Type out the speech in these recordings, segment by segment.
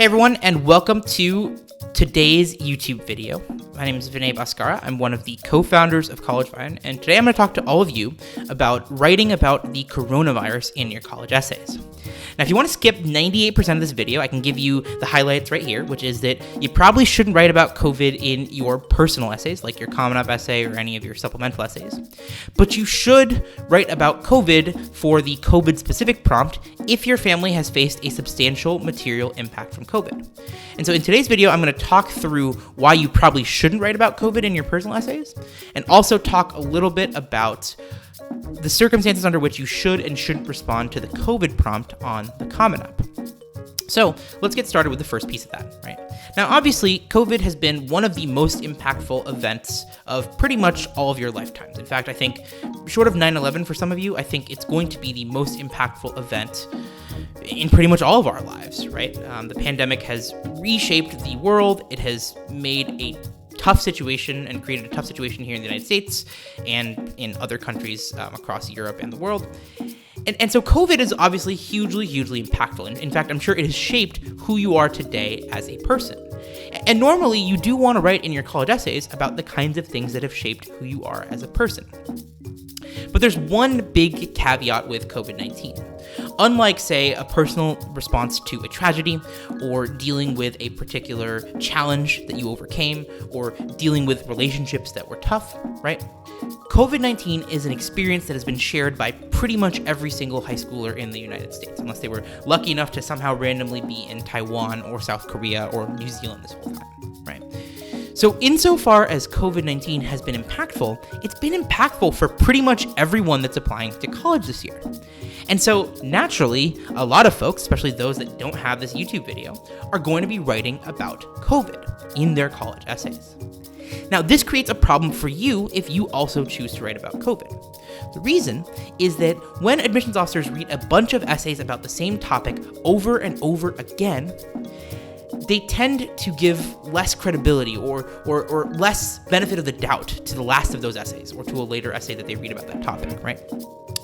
Hey everyone, and welcome to today's YouTube video. My name is Vinay Bhaskara. I'm one of the co-founders of CollegeVine, and today I'm going to talk to all of you about writing about the coronavirus in your college essays. Now, if you want to skip 98% of this video, I can give you the highlights right here, which is that you probably shouldn't write about COVID in your personal essays, like your Common Up essay or any of your supplemental essays. But you should write about COVID for the COVID-specific prompt if your family has faced a substantial material impact from COVID. And so in today's video, I'm going to talk through why you probably shouldn't write about COVID in your personal essays, and also talk a little bit about the circumstances under which you should and shouldn't respond to the COVID prompt on the Common Up. So let's get started with the first piece of that, right? Now, obviously, COVID has been one of the most impactful events of pretty much all of your lifetimes. In fact, I think, short of 9/11 for some of you, I think it's going to be the most impactful event in pretty much all of our lives, right? The pandemic has reshaped the world. It has made a tough situation and created a tough situation here in the United States and in other countries across Europe and the world. And so COVID is obviously hugely impactful. In fact, I'm sure it has shaped who you are today as a person. And normally you do want to write in your college essays about the kinds of things that have shaped who you are as a person. But there's one big caveat with COVID-19. Unlike, say, a personal response to a tragedy, or dealing with a particular challenge that you overcame, or dealing with relationships that were tough, right? COVID-19 is an experience that has been shared by pretty much every single high schooler in the United States, unless they were lucky enough to somehow randomly be in Taiwan or South Korea or New Zealand this whole time, right? So insofar as COVID-19 has been impactful, it's been impactful for pretty much everyone that's applying to college this year. And so naturally, a lot of folks, especially those that don't have this YouTube video, are going to be writing about COVID in their college essays. Now, this creates a problem for you if you also choose to write about COVID. The reason is that when admissions officers read a bunch of essays about the same topic over and over again, they tend to give less credibility or less benefit of the doubt to the last of those essays or to a later essay that they read about that topic, right?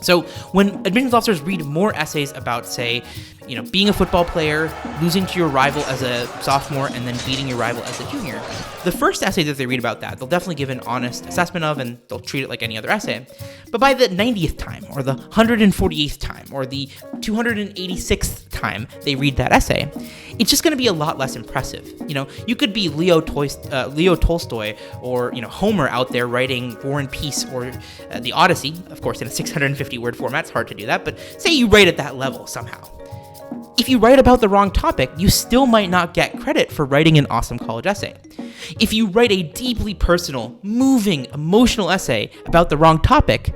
So when admissions officers read more essays about, say, being a football player, losing to your rival as a sophomore, and then beating your rival as a junior, the first essay that they read about that, they'll definitely give an honest assessment of, and they'll treat it like any other essay. But by the 90th time, or the 148th time, or the 286th time they read that essay, it's just going to be a lot less impressive. You could be Leo Tolstoy or Homer out there writing War and Peace or the Odyssey, of course, in a 650-word format. It's hard to do that, but say you write at that level somehow. If you write about the wrong topic, you still might not get credit for writing an awesome college essay. If you write a deeply personal, moving, emotional essay about the wrong topic,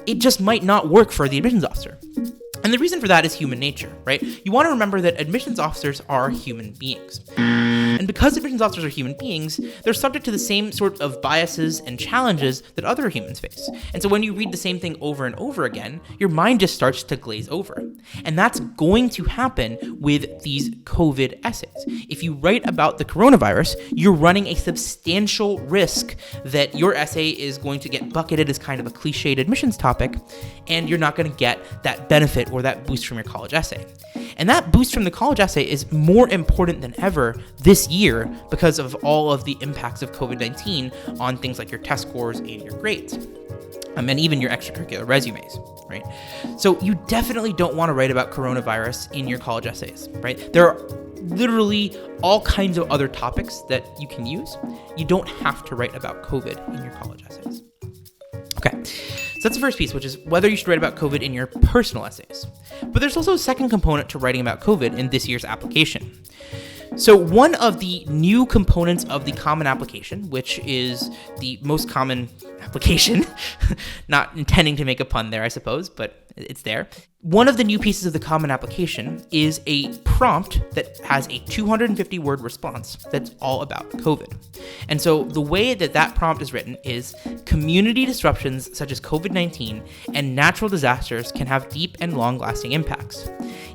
it just might not work for the admissions officer. And the reason for that is human nature, right? You want to remember that admissions officers are human beings. And because admissions officers are human beings, they're subject to the same sort of biases and challenges that other humans face. And so when you read the same thing over and over again, your mind just starts to glaze over. And that's going to happen with these COVID essays. If you write about the coronavirus, you're running a substantial risk that your essay is going to get bucketed as kind of a cliched admissions topic, and you're not going to get that benefit or that boost from your college essay. And that boost from the college essay is more important than ever this year because of all of the impacts of COVID-19 on things like your test scores and your grades, and even your extracurricular resumes, right? So you definitely don't want to write about coronavirus in your college essays, right? There are literally all kinds of other topics that you can use. You don't have to write about COVID in your college essays. Okay, so that's the first piece, which is whether you should write about COVID in your personal essays. But there's also a second component to writing about COVID in this year's application. So one of the new components of the Common Application, which is the most common application, not intending to make a pun there, I suppose, but it's there. One of the new pieces of the Common Application is a prompt that has a 250-word response that's all about COVID. And so the way that prompt is written is, community disruptions such as COVID-19 and natural disasters can have deep and long-lasting impacts.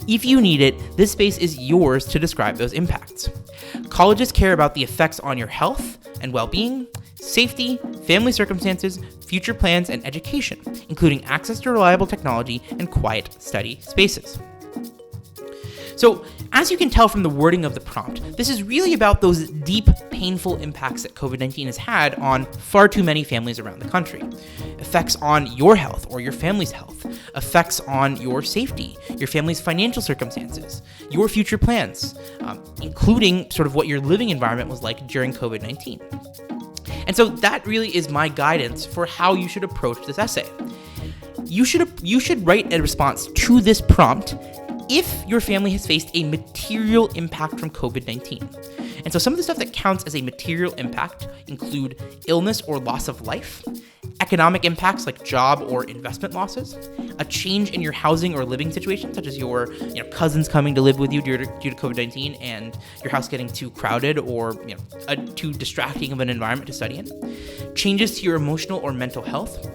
If you need it, this space is yours to describe those impacts. Colleges care about the effects on your health and well-being, safety, family circumstances, future plans, and education, including access to reliable technology and quiet study spaces. So As you can tell from the wording of the prompt, this is really about those deep, painful impacts that COVID-19 has had on far too many families around the country. Effects on your health or your family's health, effects on your safety, your family's financial circumstances, your future plans, including sort of what your living environment was like during COVID-19. And so that really is my guidance for how you should approach this essay. You should write a response to this prompt if your family has faced a material impact from COVID-19. And so some of the stuff that counts as a material impact include illness or loss of life, economic impacts like job or investment losses, a change in your housing or living situation, such as your cousins coming to live with you due to COVID-19 and your house getting too crowded or too distracting of an environment to study in, changes to your emotional or mental health,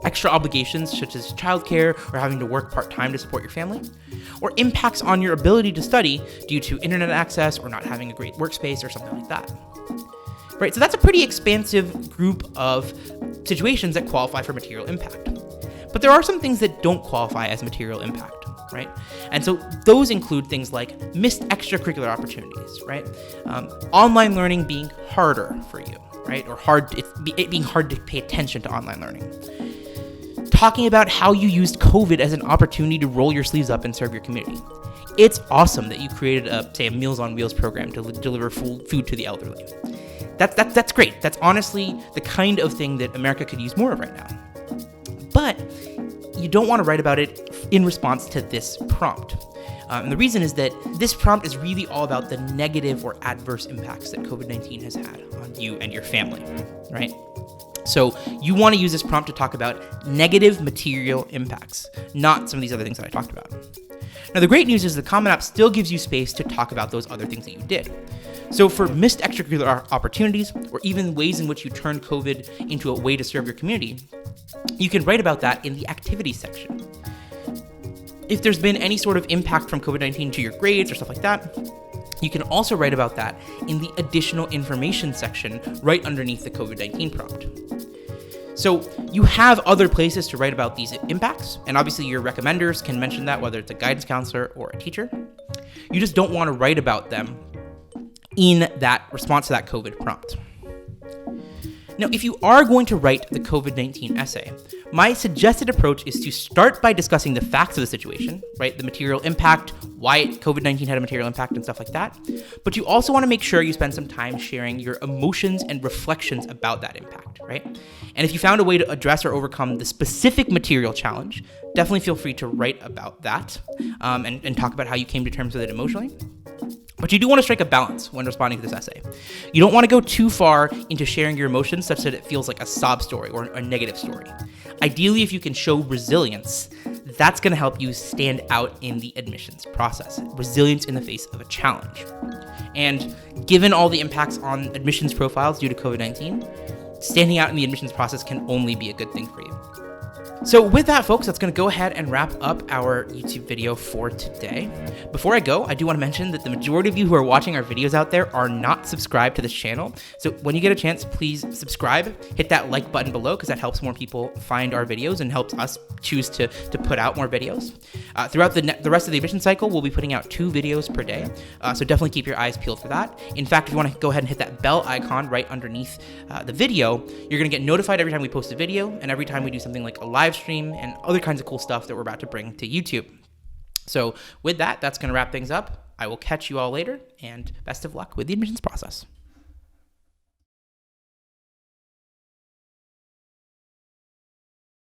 extra obligations such as childcare or having to work part-time to support your family, or impacts on your ability to study due to internet access or not having a great workspace or something like that. Right, so that's a pretty expansive group of situations that qualify for material impact. But there are some things that don't qualify as material impact, right? And so those include things like missed extracurricular opportunities, right? Online learning being harder for you, right? Or it being hard to pay attention to online learning. Talking about how you used COVID as an opportunity to roll your sleeves up and serve your community. It's awesome that you created a Meals on Wheels program to deliver food to the elderly. That's great. That's honestly the kind of thing that America could use more of right now. But you don't want to write about it in response to this prompt. And the reason is that this prompt is really all about the negative or adverse impacts that COVID-19 has had on you and your family, right? So you want to use this prompt to talk about negative material impacts, not some of these other things that I talked about. Now, the great news is the Common App still gives you space to talk about those other things that you did. So for missed extracurricular opportunities, or even ways in which you turned COVID into a way to serve your community, you can write about that in the activities section. If there's been any sort of impact from COVID-19 to your grades or stuff like that, you can also write about that in the additional information section right underneath the COVID-19 prompt. So you have other places to write about these impacts, and obviously your recommenders can mention that, whether it's a guidance counselor or a teacher. You just don't want to write about them in that response to that COVID prompt. Now, if you are going to write the COVID-19 essay, my suggested approach is to start by discussing the facts of the situation, right? The material impact, why COVID-19 had a material impact and stuff like that. But you also want to make sure you spend some time sharing your emotions and reflections about that impact, right? And if you found a way to address or overcome the specific material challenge, definitely feel free to write about that and talk about how you came to terms with it emotionally. But you do want to strike a balance when responding to this essay. You don't want to go too far into sharing your emotions such that it feels like a sob story or a negative story. Ideally, if you can show resilience, that's going to help you stand out in the admissions process. Resilience in the face of a challenge. And given all the impacts on admissions profiles due to COVID-19, standing out in the admissions process can only be a good thing for you. So with that, folks, that's going to go ahead and wrap up our YouTube video for today. Before I go, I do want to mention that the majority of you who are watching our videos out there are not subscribed to this channel. So when you get a chance, please subscribe, hit that like button below because that helps more people find our videos and helps us choose to put out more videos. Throughout the rest of the admission cycle, we'll be putting out 2 videos per day. So definitely keep your eyes peeled for that. In fact, if you want to go ahead and hit that bell icon right underneath the video, you're going to get notified every time we post a video and every time we do something like a live stream and other kinds of cool stuff that we're about to bring to YouTube. So with that, that's going to wrap things up. I will catch you all later, and best of luck with the admissions process.